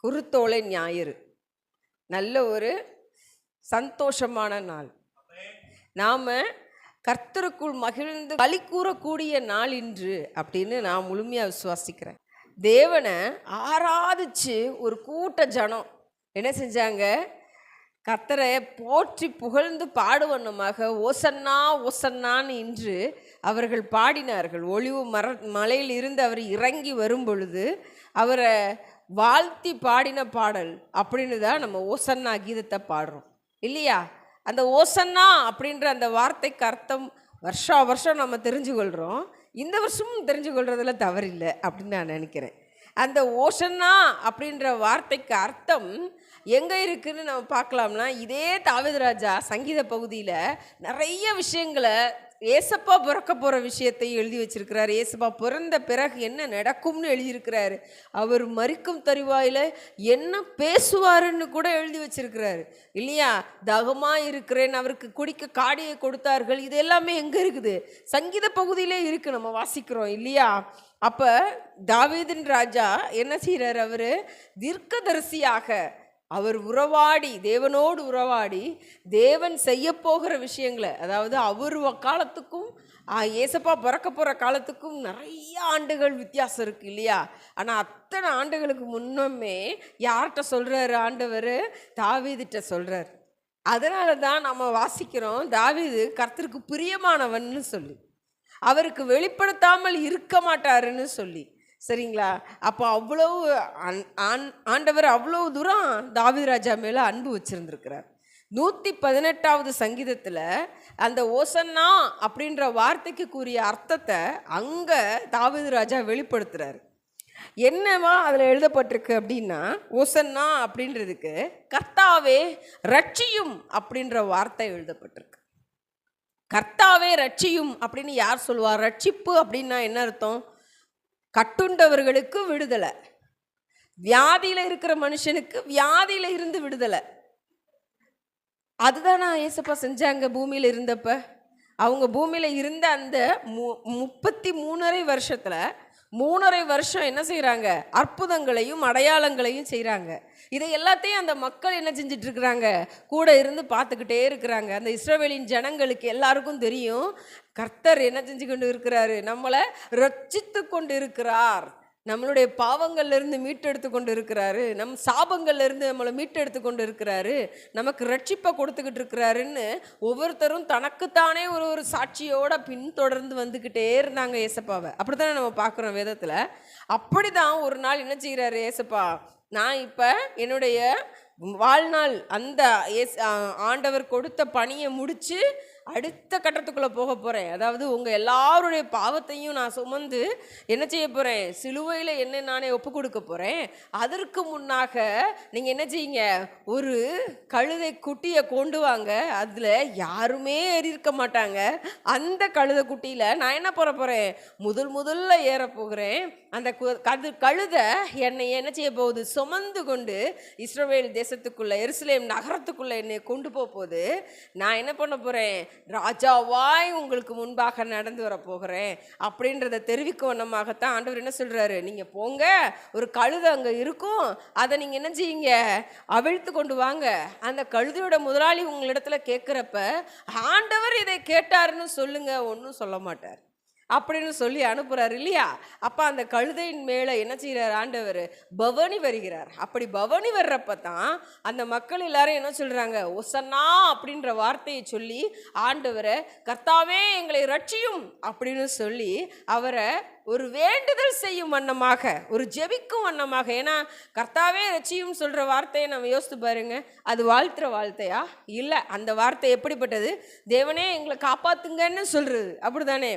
குருத்தோலை ஞாயிறு நல்ல ஒரு சந்தோஷமான நாள். நாம் கர்த்தருக்குள் மகிழ்ந்து களி கூறக்கூடிய நாள் இன்று அப்படின்னு நான் முழுமையாக விசுவாசிக்கிறேன். தேவனை ஆராதிச்சு ஒரு கூட்ட ஜனம் என்ன செஞ்சாங்க? கர்த்தரை போற்றி புகழ்ந்து பாடுவண்ணமாக ஓசன்னா ஓசன்னான்னு இன்று அவர்கள் பாடினார்கள். ஒளிவு மலையில் இருந்து அவர் இறங்கி வரும் பொழுது அவரை வாழ்த்தி பாடின பாடல் அப்படின்னு தான் நம்ம ஓசன்னா கீதத்தை பாடுறோம் இல்லையா? அந்த ஓசன்னா அப்படின்ற அந்த வார்த்தைக்கு அர்த்தம் வருஷம் நம்ம தெரிஞ்சு கொள்கிறோம். இந்த வருஷமும் தெரிஞ்சு கொள்றதுல தவறில்லை அப்படின்னு நான் நினைக்கிறேன். அந்த ஓசன்னா அப்படின்ற வார்த்தைக்கு அர்த்தம் எங்கே இருக்குதுன்னு நம்ம பார்க்கலாம்னா, இதே தாவீது ராஜா சங்கீத பகுதியில் நிறைய விஷயங்களை ஏசப்பா பிறக்க போகிற விஷயத்தை எழுதி வச்சிருக்கிறார். ஏசப்பா பிறந்த பிறகு என்ன நடக்கும்னு எழுதியிருக்கிறாரு. அவர் மரிக்கும் தருவாயில் என்ன பேசுவாருன்னு கூட எழுதி வச்சிருக்கிறாரு இல்லையா? தகமாக இருக்கிறேன், அவருக்கு குடிக்க காடியை கொடுத்தார்கள். இது எல்லாமே எங்கே இருக்குது? சங்கீத பகுதியிலே இருக்குது, நம்ம வாசிக்கிறோம் இல்லையா? அப்போ தாவீதின் ராஜா என்ன செய்கிறார்? அவர் தீர்க்கதரிசியாக அவர் உறவாடி, தேவனோடு உறவாடி தேவன் செய்ய போகிற விஷயங்களை, அதாவது அவர் காலத்துக்கும் ஏசப்பா பிறக்க போகிற காலத்துக்கும் நிறைய ஆண்டுகள் வித்தியாசம் இருக்குது இல்லையா? ஆனால் அத்தனை ஆண்டுகளுக்கு முன்னமே யார்கிட்ட சொல்கிறாரு ஆண்டவர்? தாவீதுகிட்ட சொல்கிறார். அதனால தான் நம்ம வாசிக்கிறோம், தாவீது கர்த்தருக்கு பிரியமானவன்னு சொல்லி, அவருக்கு வெளிப்படுத்தாமல் இருக்க மாட்டாருன்னு சொல்லி. சரிங்களா? அப்போ அவ்வளவு ஆண்டவர் அவ்வளவு தூரம் தாவீது ராஜா மேலே அன்பு வச்சிருந்திருக்கிறார். 118வது சங்கீதத்தில் அந்த ஓசன்னா அப்படின்ற வார்த்தைக்கு கூறிய அர்த்தத்தை அங்கே தாவீது ராஜா வெளிப்படுத்துகிறார். என்னவா அதில் எழுதப்பட்டிருக்கு அப்படின்னா, ஓசன்னா அப்படின்றதுக்கு கர்த்தாவே ரட்சியும் அப்படின்ற வார்த்தை எழுதப்பட்டிருக்கு. கர்த்தாவே ரட்சியும் அப்படின்னு யார் சொல்லுவார்? ரட்சிப்பு அப்படின்னா என்ன அர்த்தம்? கட்டுண்டவர்களுக்கு விடுதலை, வியாதியில் இருக்கிற மனுஷனுக்கு வியாதியில் இருந்து விடுதலை. அதுதான் நான் ஏசப்பா செஞ்சாங்க பூமியில் இருந்தப்ப. அவங்க பூமியில் இருந்த அந்த 33.5 வருஷத்தில் 3.5 வருஷம் என்ன செய்கிறாங்க? அற்புதங்களையும் அடையாளங்களையும் செய்கிறாங்க. இதை எல்லாத்தையும் அந்த மக்கள் என்ன செஞ்சிட்ருக்குறாங்க? கூட இருந்து பார்த்துக்கிட்டே இருக்கிறாங்க. அந்த இஸ்ரவேலின் ஜனங்களுக்கு எல்லாருக்கும் தெரியும், கர்த்தர் என்ன செஞ்சு கொண்டு இருக்கிறாரு? நம்மளை ரட்சித்து கொண்டு இருக்கிறார், நம்மளுடைய பாவங்கள்லேருந்து மீட்டெடுத்து கொண்டு இருக்கிறாரு, நம் சாபங்கள்லேருந்து நம்மளை மீட்டெடுத்து கொண்டு இருக்கிறாரு, நமக்கு ரட்சிப்பை கொடுத்துக்கிட்டு இருக்கிறாருன்னு ஒவ்வொருத்தரும் தனக்குத்தானே ஒரு சாட்சியோட பின்தொடர்ந்து வந்துக்கிட்டே இருந்தாங்க ஏசப்பாவை. அப்படி தானே நம்ம பார்க்குறோம் வேதத்தில். அப்படி தான் ஒரு நாள் என்ன செய்கிறாரு ஏசப்பா? நான் இப்போ என்னுடைய வாழ்நாள் அந்த ஆண்டவர் கொடுத்த பணியை முடித்து அடுத்த கட்டத்துக்குள்ளே போக போகிறேன். அதாவது உங்கள் எல்லாருடைய பாவத்தையும் நான் சுமந்து என்ன செய்ய போகிறேன்? சிலுவையில் என்ன நானே ஒப்பு கொடுக்க போகிறேன். அதற்கு முன்னாக நீங்கள் என்ன செய்யுங்க? ஒரு கழுதை குட்டியை கொண்டு வாங்க, அதில் யாருமே ஏறியிருக்க மாட்டாங்க. அந்த கழுதை குட்டியில் நான் என்ன போகிறேன்? முதல்ல ஏற போகிறேன். அந்த கழுதை என்னை என்ன செய்ய போகுது? சுமந்து கொண்டு இஸ்ரவேல் தேசத்துக்குள்ளே, எருசலேம் நகரத்துக்குள்ளே என்னை கொண்டு போகுது. நான் என்ன பண்ண போகிறேன்? ராஜாவாய் உங்களுக்கு முன்பாக நடந்து வர போகிறேன் அப்படின்றத தெரிவிக்க வண்ணமாகத்தான் ஆண்டவர் என்ன சொல்றாரு? நீங்க போங்க, ஒரு கழுதை அங்க இருக்கும், அதை நீங்க என்ன செய்யுங்க? அவிழ்த்து கொண்டு வாங்க. அந்த கழுதையோட முதலாளி உங்களிடத்துல கேட்கிறப்ப ஆண்டவர் இதை கேட்டாருன்னு சொல்லுங்க, ஒன்றும் சொல்ல மாட்டார் அப்படின்னு சொல்லி அனுப்புகிறார் இல்லையா? அப்போ அந்த கழுதையின் மேலே என்ன செய்கிறார் ஆண்டவர்? பவனி வருகிறார். அப்படி பவனி வர்றப்ப தான் அந்த மக்கள் எல்லாரும் என்ன சொல்கிறாங்க? ஒசன்னா அப்படின்ற வார்த்தையை சொல்லி ஆண்டவரை கர்த்தாவே எங்களை ரட்சியும் அப்படின்னு சொல்லி அவரை ஒரு வேண்டுதல் செய்யும் வண்ணமாக, ஒரு ஜெபிக்கும் வண்ணமாக. ஏன்னா கர்த்தாவே ரட்சியும் சொல்கிற வார்த்தையை நம்ம யோசித்து பாருங்க, அது வாழ்த்துற வார்த்தையா? இல்லை. அந்த வார்த்தை எப்படிப்பட்டது? தேவனே எங்களை காப்பாத்துங்கன்னு சொல்கிறது, அப்படி தானே?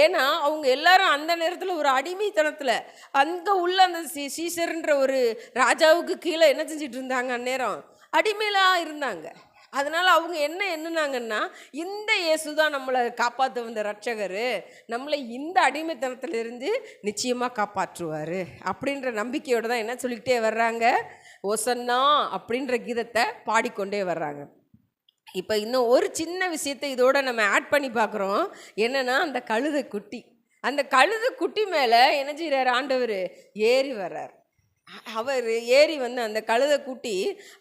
ஏன்னா அவங்க எல்லாரும் அந்த நேரத்தில் ஒரு அடிமைத்தனத்தில் அங்கே உள்ள அந்த சீசர்ன்ற ஒரு ராஜாவுக்கு கீழே என்ன செஞ்சிட்டு இருந்தாங்க? அந்நேரம் அடிமையிலாக இருந்தாங்க. அதனால் அவங்க என்னன்னாங்கன்னா, இந்த இயேசு தான் நம்மளை காப்பாற்ற வந்த ரட்சகர், நம்மளை இந்த அடிமைத்தனத்திலிருந்து நிச்சயமாக காப்பாற்றுவார் அப்படின்ற நம்பிக்கையோடு தான் என்ன சொல்லிக்கிட்டே வர்றாங்க? ஓசன்னா அப்படின்ற கீதத்தை பாடிக்கொண்டே வர்றாங்க. இப்போ இன்னும் ஒரு சின்ன விஷயத்தை இதோட நம்ம ஆட் பண்ணி பார்க்குறோம். என்னென்னா, அந்த கழுதை குட்டி மேலே என்ன செய்கிறார் ஆண்டவர்? ஏறி வர்றார். அவர் ஏறி வந்து அந்த கழுதை கூட்டி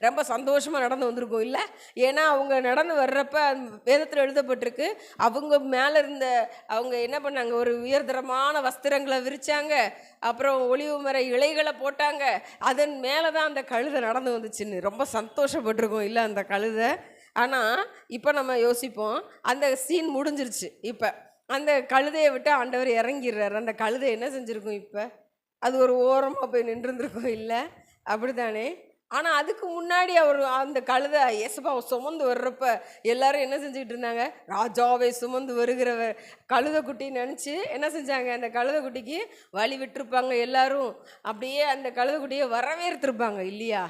ரொம்ப சந்தோஷமாக நடந்து வந்திருக்கும் இல்லை? ஏன்னா அவங்க நடந்து வர்றப்ப வேதத்தில் எழுதப்பட்டிருக்கு, அவங்க மேலே இருந்த அவங்க என்ன பண்ணாங்க, ஒரு உயர்தரமான வஸ்திரங்களை விரிச்சாங்க, அப்புறம் ஒலிவு மர இலைகளை போட்டாங்க, அதன் மேலே தான் அந்த கழுதை நடந்து வந்துச்சுன்னு ரொம்ப சந்தோஷப்பட்டிருக்கோம் இல்லை அந்த கழுதை. ஆனால் இப்போ நம்ம யோசிப்போம், அந்த சீன் முடிஞ்சிருச்சு. இப்போ அந்த கழுதையை விட்டு ஆண்டவர் இறங்கிடுறாரு. அந்த கழுதை என்ன செஞ்சுருக்கும்? இப்போ அது ஒரு ஓரமாக போய் நின்றுருந்துருக்கும் இல்லை? அப்படி தானே? ஆனால் அதுக்கு முன்னாடி அவர் அந்த கழுதை இயேசுபாவை சுமந்து வர்றப்ப எல்லாரும் என்ன செஞ்சுக்கிட்டு இருந்தாங்க? ராஜாவை சுமந்து வருகிறவர் கழுதை குட்டின்னு நினச்சி என்ன செஞ்சாங்க? அந்த கழுதை குட்டிக்கு வழி விட்டுருப்பாங்க எல்லாரும். அப்படியே அந்த கழுதை குட்டியை வரவேற்றிருப்பாங்க இல்லையா?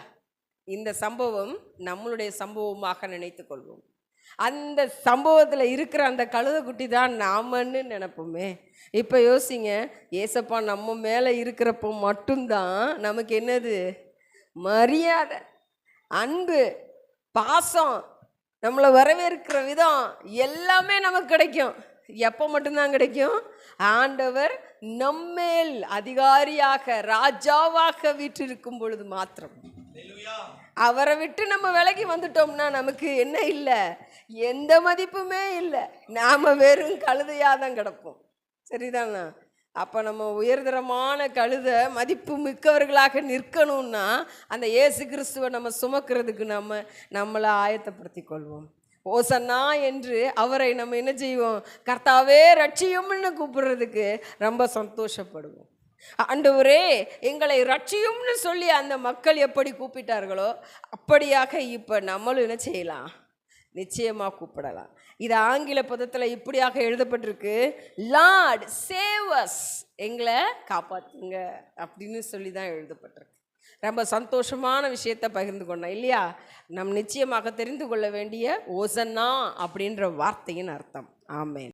இந்த சம்பவம் நம்மளுடைய சம்பவமாக நினைத்து கொள்வோம். அந்த சம்பவத்தில் இருக்கிற அந்த கழுதைக்குட்டி தான் நாமன்னு நினைப்போமே. இப்போ யோசிங்க, ஏசப்பா நம்ம மேலே இருக்கிறப்போ மட்டும்தான் நமக்கு என்னது? மரியாதை, அன்பு, பாசம், நம்மளை வரவேற்கிற விதம் எல்லாமே நமக்கு கிடைக்கும். எப்போ மட்டும்தான் கிடைக்கும்? ஆண்டவர் நம்மேல் அதிகாரியாக ராஜாவாக வீற்றிருக்கும் பொழுது மாத்திரம். அவரை விட்டு நம்ம விலகி வந்துட்டோம்னா நமக்கு என்ன இல்லை? எந்த மதிப்புமே இல்லை. நாம் வெறும் கழுதையாக தான் கிடப்போம். சரிதானா? அப்போ நம்ம உயர்தரமான கழுதை மதிப்பு மிக்கவர்களாக நிற்கணும்னா அந்த இயேசு கிறிஸ்துவை நம்ம சுமக்கிறதுக்கு நம்மளை ஆயத்தப்படுத்தி கொள்வோம். ஓசன்னா என்று அவரை நம்ம என்ன செய்வோம்? கர்த்தாவே ரட்சியும்னு கூப்பிடுறதுக்கு ரொம்ப சந்தோஷப்படுவோம். ஆண்டவரே எங்களை ரட்சியும்னு சொல்லி அந்த மக்கள் எப்படி கூப்பிட்டார்களோ அப்படியாக இப்போ நம்மளும் என்ன செய்யலாம்? நிச்சயமாக கூப்பிடலாம். இது ஆங்கில பதத்தில் இப்படியாக எழுதப்பட்டிருக்கு, லார்ட் சேவ் அஸ், எங்களை காப்பாற்றுங்க அப்படின்னு சொல்லி தான் எழுதப்பட்டிருக்கு. ரொம்ப சந்தோஷமான விஷயத்தை பகிர்ந்து கொண்டோம் இல்லையா? நம் நிச்சயமாக தெரிந்து கொள்ள வேண்டிய ஓசன்னா அப்படின்ற வார்த்தையின் அர்த்தம். ஆமென்.